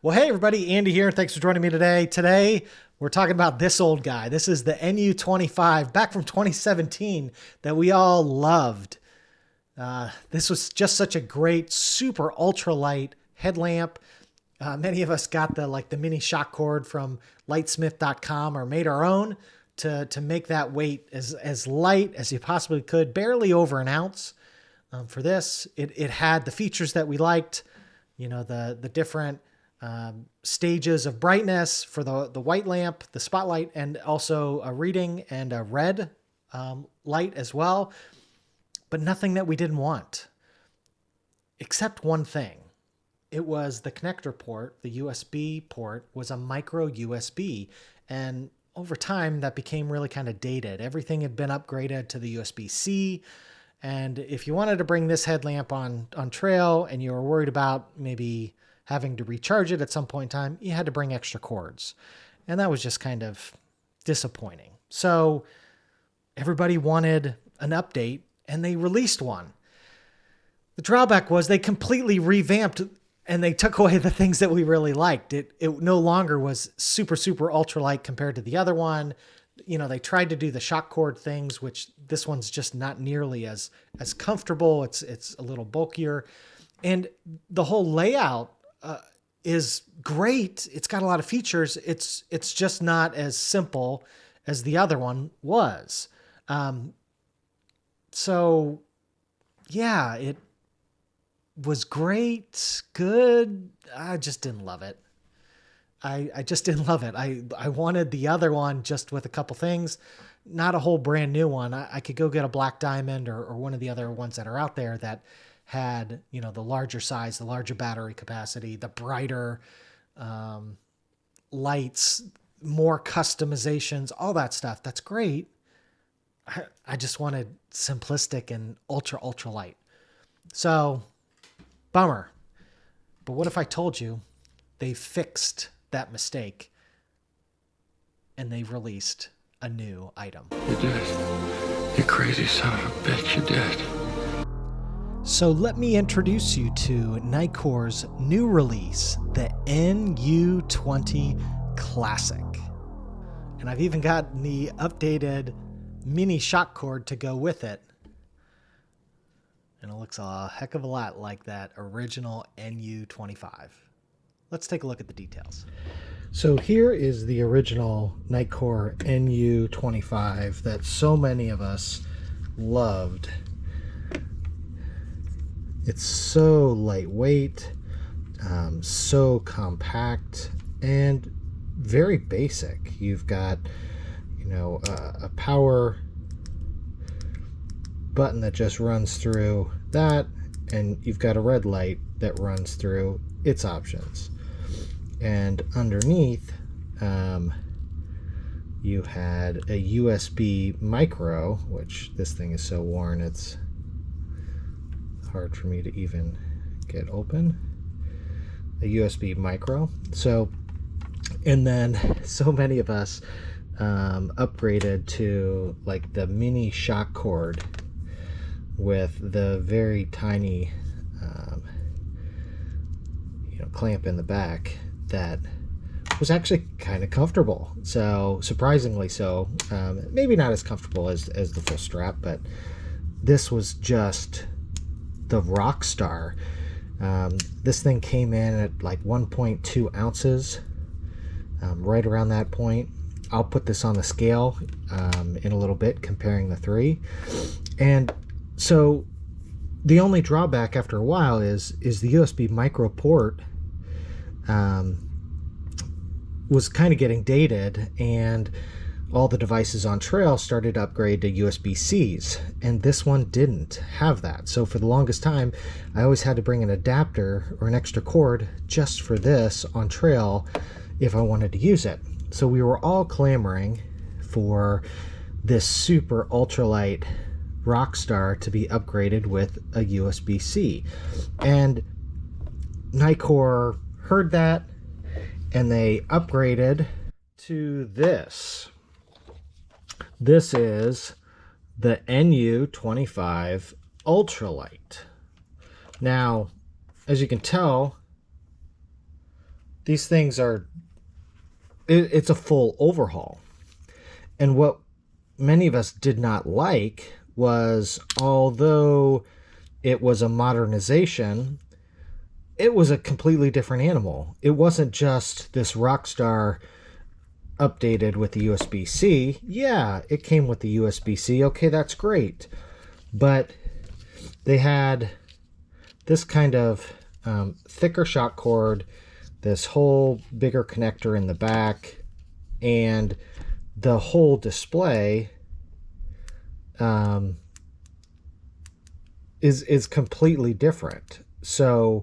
Well, hey everybody, Andy here. Thanks for joining me today. Today, we're talking about this old guy. This is the NU25 back from 2017 that we all loved. This was just such a great, super ultralight headlamp. Many of us got the mini shock cord from lightsmith.com or made our own to make that weight as light as you possibly could, barely over an ounce. For this, it had the features that we liked, the different stages of brightness for the white lamp, the spotlight, and also a reading and a red light as well, but nothing that we didn't want, except one thing. It was the connector port. The USB port was a micro USB, and over time that became really kind of dated. Everything had been upgraded to the USB-C, and if you wanted to bring this headlamp on trail and you were worried about maybe having to recharge it at some point in time, you had to bring extra cords. And that was just kind of disappointing. So everybody wanted an update and they released one. The drawback was they completely revamped and they took away the things that we really liked. It no longer was super, super ultralight compared to the other one. They tried to do the shock cord things, which this one's just not nearly as comfortable. It's a little bulkier. And the whole layout is great. It's got a lot of features. It's just not as simple as the other one was. So yeah, it was great, good. I just didn't love it. I just didn't love it. I wanted the other one just with a couple things, not a whole brand new one. I could go get a black diamond or one of the other ones that are out there that had, the larger size, the larger battery capacity, the brighter lights, more customizations, all that stuff. That's great. I just wanted simplistic and ultra light. So, bummer. But what if I told you they fixed that mistake and they released a new item? You did. You crazy son of a bitch, you did. So let me introduce you to Nitecore's new release, the NU20 Classic. And I've even got the updated mini shock cord to go with it. And it looks a heck of a lot like that original NU25. Let's take a look at the details. So here is the original Nitecore NU25 that so many of us loved. It's so lightweight, so compact, and very basic. You've got, a power button that just runs through that, and you've got a red light that runs through its options. And underneath, you had a USB micro, which this thing is so worn it's hard for me to even get open. A USB micro. So, and then so many of us upgraded to like the mini shock cord with the very tiny clamp in the back that was actually kind of comfortable. So surprisingly so. Maybe not as comfortable as the full strap, but this was just the rock star. This thing came in at like 1.2 ounces, right around that point. I'll put this on the scale in a little bit, comparing the three. And so the only drawback after a while is the USB micro port was kind of getting dated, and all the devices on trail started to upgrade to USB-Cs, and this one didn't have that. So for the longest time, I always had to bring an adapter or an extra cord just for this on trail if I wanted to use it. So we were all clamoring for this super ultralight Rockstar to be upgraded with a USB-C. And Nitecore heard that, and they upgraded to this. This is the NU25 ultralight. Now, as you can tell, these things are, it's a full overhaul. And what many of us did not like was, although it was a modernization, it was a completely different animal. It wasn't just this Rockstar updated with the USB-C. Yeah, it came with the USB-C. Okay, that's great. But they had this kind of thicker shock cord, this whole bigger connector in the back, and the whole display is completely different. So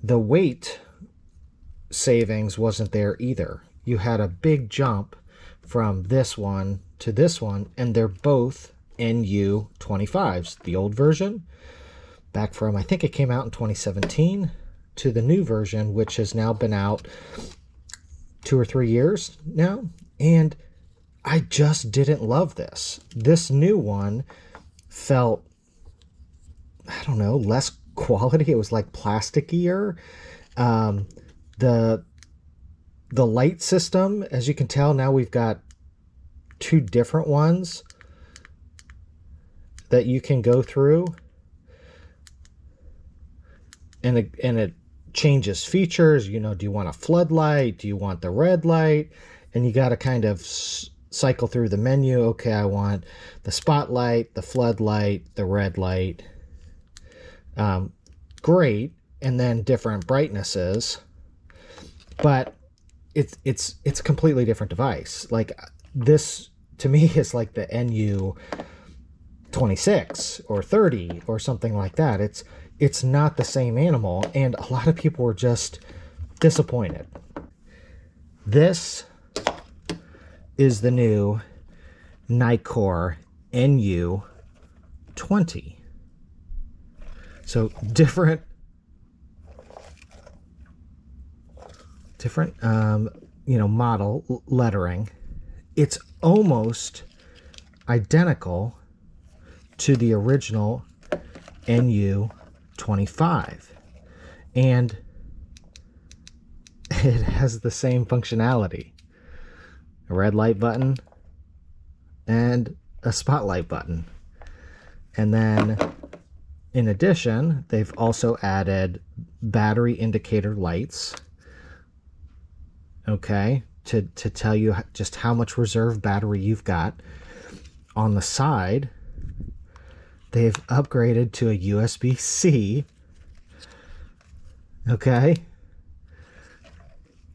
the weight savings wasn't there either. You had a big jump from this one to this one, and they're both NU25s, the old version, back from, I think it came out in 2017, to the new version, which has now been out 2 or 3 years now. And I just didn't love this. This new one felt, I don't know, less quality. It was like plasticier. The light system, as you can tell, now we've got 2 different ones that you can go through, and it changes features. You know, do you want a floodlight? Do you want the red light? And you got to kind of cycle through the menu. Okay, I want the spotlight, the floodlight, the red light. Great. And then different brightnesses. But it's a completely different device. Like, this to me is like the NU26 or 30 or something like that. It's not the same animal, and a lot of people were just disappointed. This is the new Nitecore NU20. So different model lettering. It's almost identical to the original NU25, and it has the same functionality: a red light button and a spotlight button. And then in addition, they've also added battery indicator lights, okay, to tell you just how much reserve battery you've got. On the side, they've upgraded to a USB-C, okay,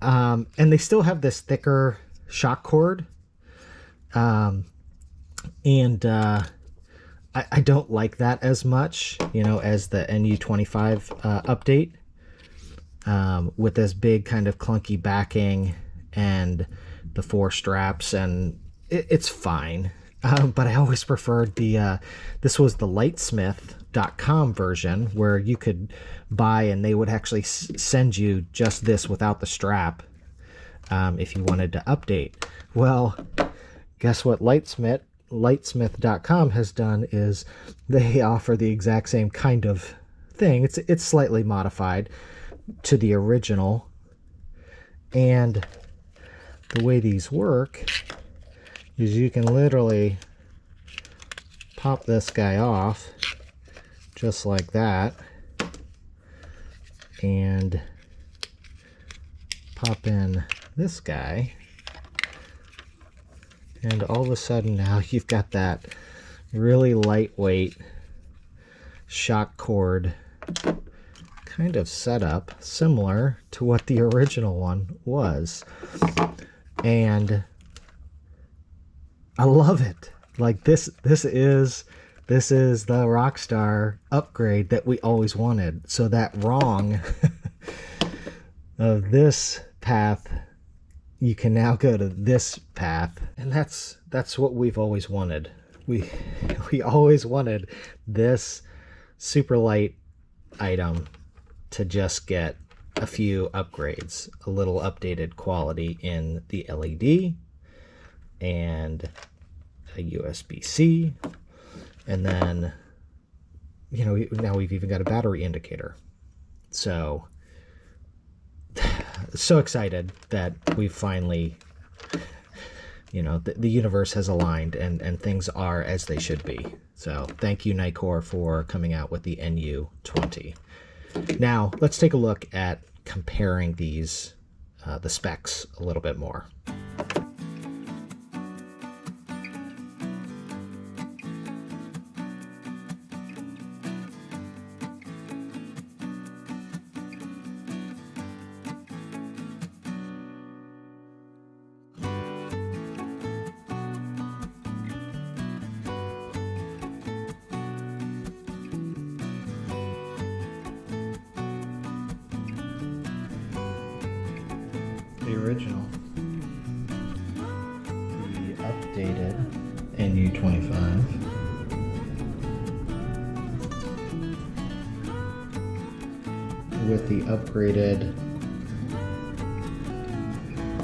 and they still have this thicker shock cord, and I don't like that as much, as the NU25 update, with this big kind of clunky backing and the 4 straps, and it's fine. But I always preferred this was the lightsmith.com version, where you could buy and they would actually send you just this without the strap, if you wanted to update. Well, guess what lightsmith.com has done is they offer the exact same kind of thing. It's slightly modified to the original, and the way these work is you can literally pop this guy off just like that and pop in this guy, and all of a sudden now you've got that really lightweight shock cord kind of setup, similar to what the original one was. And I love it. Like, this is the Rockstar upgrade that we always wanted. So that wrong of this path, you can now go to this path, and that's what we've always wanted. We always wanted this super light item to just get a few upgrades, a little updated quality in the LED, and a USB-C, and then now we've even got a battery indicator. So so excited that we finally, the universe has aligned and things are as they should be. So thank you, Nitecore, for coming out with the NU20. Now let's take a look at comparing these, the specs a little bit more. The original, the updated NU25, with the upgraded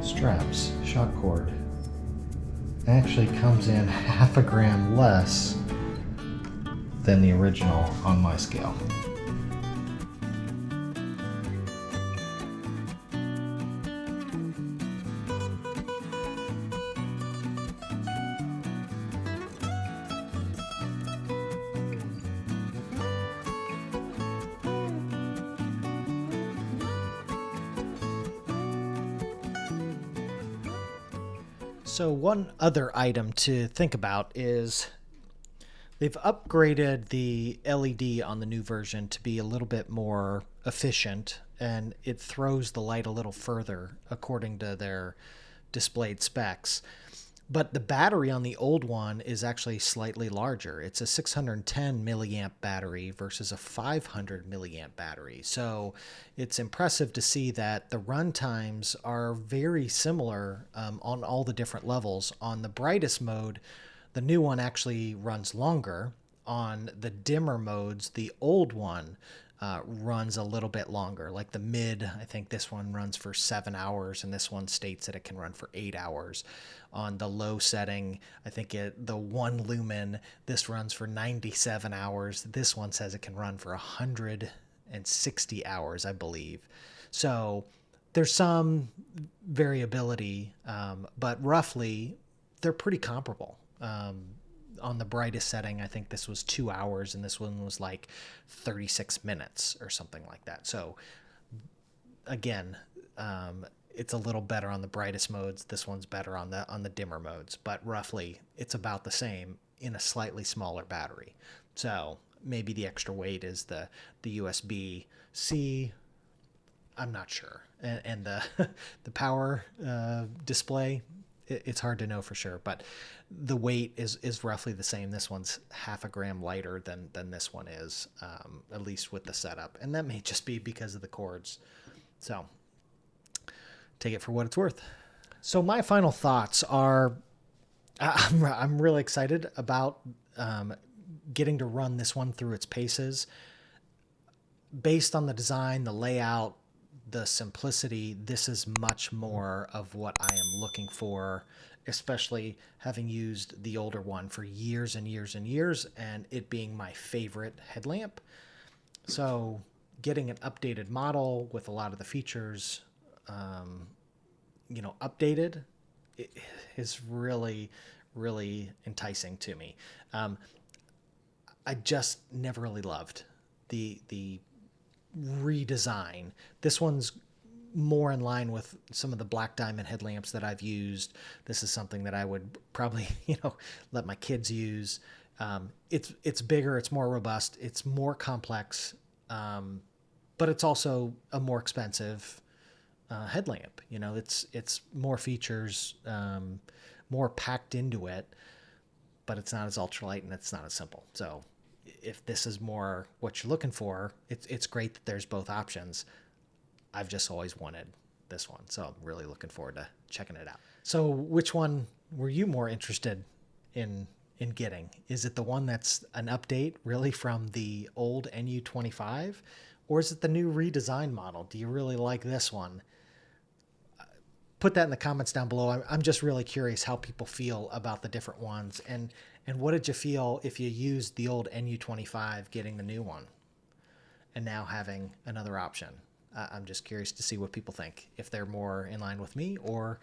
straps, shock cord. Actually comes in half a gram less than the original on my scale. So one other item to think about is they've upgraded the LED on the new version to be a little bit more efficient, and it throws the light a little further according to their displayed specs. But the battery on the old one is actually slightly larger. It's a 610 milliamp battery versus a 500 milliamp battery. So it's impressive to see that the run times are very similar on all the different levels. On the brightest mode, the new one actually runs longer. On the dimmer modes, the old one runs a little bit longer. Like the mid, I think this one runs for 7 hours, and this one states that it can run for 8 hours. On the low setting, I think the 1 lumen, this runs for 97 hours. This one says it can run for 160 hours, I believe. So there's some variability, but roughly they're pretty comparable. On the brightest setting, I think this was 2 hours, and this one was like 36 minutes or something like that. So again, it's a little better on the brightest modes. This one's better on the dimmer modes, but roughly it's about the same in a slightly smaller battery. So maybe the extra weight is the USB-C. I'm not sure. And the the power display, it's hard to know for sure, but the weight is roughly the same. This one's half a gram lighter than this one is, at least with the setup. And that may just be because of the cords. So take it for what it's worth. So my final thoughts are, I'm really excited about getting to run this one through its paces. Based on the design, the layout, the simplicity, this is much more of what I am looking for, especially having used the older one for years and years and years, and it being my favorite headlamp. So getting an updated model with a lot of the features, updated, is really, really enticing to me. I just never really loved the redesign. This one's more in line with some of the black diamond headlamps that I've used. This is something that I would probably, let my kids use. It's bigger, it's more robust, it's more complex, but it's also a more expensive headlamp. It's more features, more packed into it, but it's not as ultralight and it's not as simple. So if this is more what you're looking for, it's great that there's both options. I've just always wanted this one, so I'm really looking forward to checking it out. So which one were you more interested in getting? Is it the one that's an update really from the old NU25, or is it the new redesigned model? Do you really like this one? Put that in the comments down below. I'm just really curious how people feel about the different ones, and what did you feel if you used the old NU25 getting the new one and now having another option? I'm just curious to see what people think, if they're more in line with me or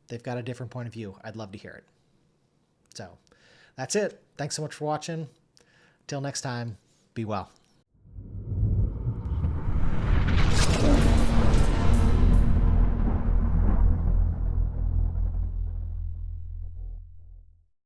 they've got a different point of view. I'd love to hear it. So that's it. Thanks so much for watching. Till next time, be well.